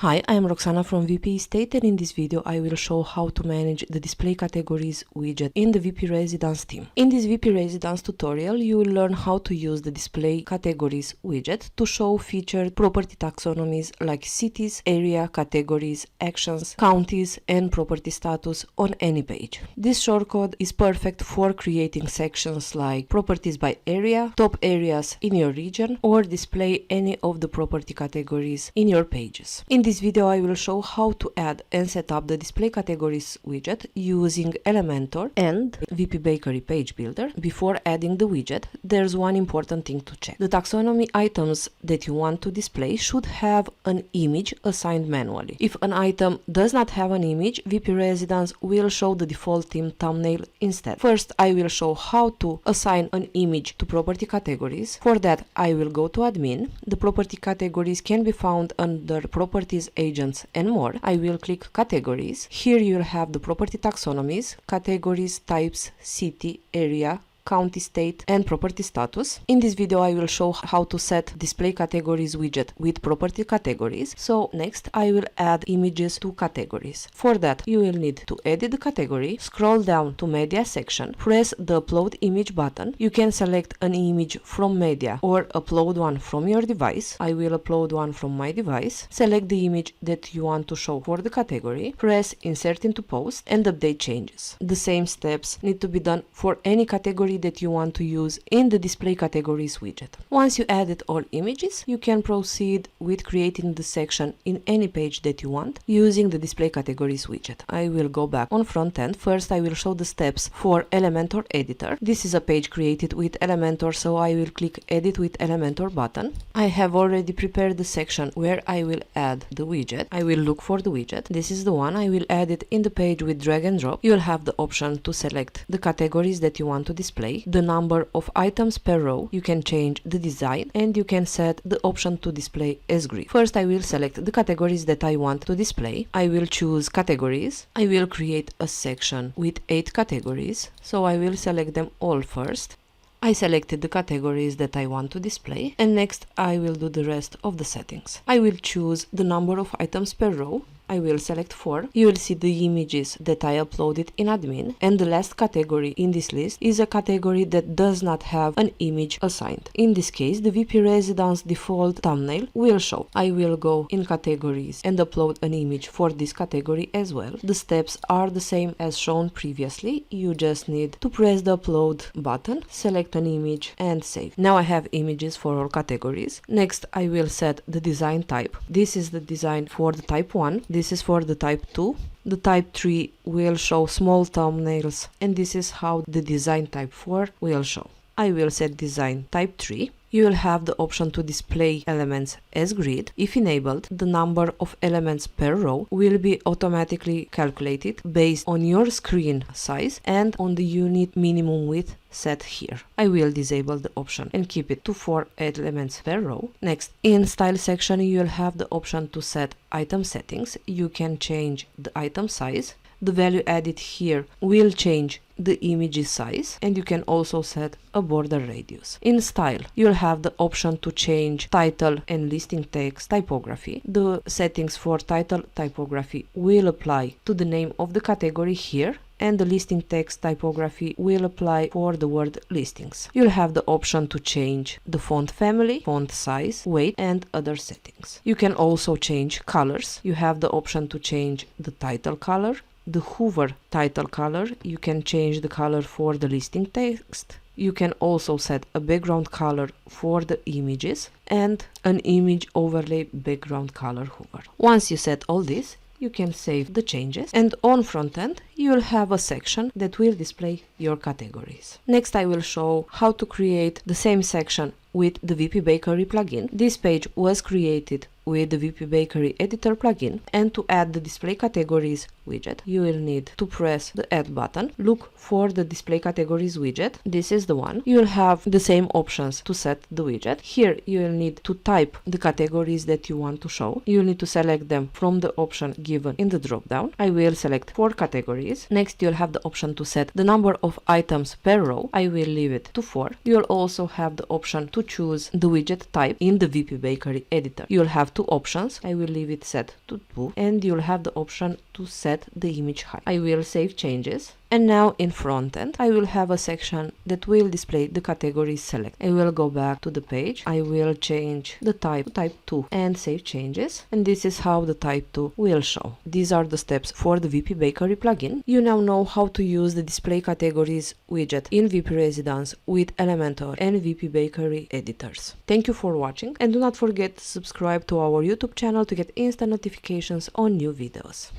Hi, I am Roxana from WPEstate, and in this video I will show how to manage the display categories widget in the WPResidence theme. In this WPResidence tutorial, you will learn how to use the display categories widget to show featured property taxonomies like cities, area, categories, actions, counties, and property status on any page. This shortcode is perfect for creating sections like properties by area, top areas in your region, or display any of the property categories in your pages. In this video I will show how to add and set up the display categories widget using Elementor and WPBakery page builder. Before adding the widget, there's one important thing to check. The taxonomy items that you want to display should have an image assigned manually. If an item does not have an image, WPResidence will show the default theme thumbnail instead. First, I will show how to assign an image to property categories. For that, I will go to admin. The property categories can be found under properties, agents, and more. I will click categories. Here you'll have the property taxonomies, categories, types, city, area, county, state, and property status. In this video I will show how to set display categories widget with property categories. So next I will add images to categories. For that you will need to edit the category, scroll down to media section, press the upload image button. You can select an image from media or upload one from your device. I will upload one from my device. Select the image that you want to show for the category, press insert into post, and update changes. The same steps need to be done for any category that you want to use in the display categories widget. Once you added all images, you can proceed with creating the section in any page that you want using the display categories widget. I will go back on front end. First I will show the steps for Elementor editor. This is a page created with Elementor, so I will click edit with Elementor button. I have already prepared the section where I will add the widget. I will look for the widget. This is the one. I will add it in the page with drag and drop. You will have the option to select the categories that you want to display, the number of items per row. You can change the design, and you can set the option to display as grid. First I will select the categories that I want to display. I will choose categories. I will create a section with 8 categories, so I will select them all first. I selected the categories that I want to display, and next I will do the rest of the settings. I will choose the number of items per row. I will select 4. You will see the images that I uploaded in admin, and the last category in this list is a category that does not have an image assigned. In this case, the WPResidence default thumbnail will show. I will go in categories and upload an image for this category as well. The steps are the same as shown previously. You just need to press the upload button, select an image, and save. Now I have images for all categories. Next I will set the design type. This is the design for the type 1. This is for the type 2. The type 3 will show small thumbnails, and this is how the design type 4 will show. I will set design type 3. You will have the option to display elements as grid. If enabled, the number of elements per row will be automatically calculated based on your screen size and on the unit minimum width set here. I will disable the option and keep it to 4 elements per row. Next, in style section you will have the option to set item settings. You can change the item size. The value added here will change the image size, and you can also set a border radius. In style, you'll have the option to change title and listing text typography. The settings for title typography will apply to the name of the category here, and the listing text typography will apply for the word listings. You'll have the option to change the font family, font size, weight, and other settings. You can also change colors. You have the option to change the title color, the hover title color. You can change the color for the listing text. You can also set a background color for the images and an image overlay background color hover. Once you set all this, you can save the changes, and on front end you will have a section that will display your categories. Next I will show how to create the same section with the WPBakery plugin. This page was created with the WPBakery editor plugin, and to add the display categories widget, you will need to press the add button, look for the display categories widget. This is the one. You will have the same options to set the widget. Here you will need to type the categories that you want to show. You will need to select them from the option given in the drop down. I will select 4 categories. Next you'll have the option to set the number of items per row. I will leave it to 4. You'll also have the option to choose the widget type in the WPBakery editor. You'll have 2 options. I will leave it set to 2, and you'll have the option to set the image height. I will save changes. And now in front end, I will have a section that will display the categories select. I will go back to the page. I will change the type to type 2 and save changes. And this is how the type 2 will show. These are the steps for the WPBakery plugin. You now know how to use the display categories widget in WPResidence with Elementor and WPBakery editors. Thank you for watching, and do not forget to subscribe to our YouTube channel to get instant notifications on new videos.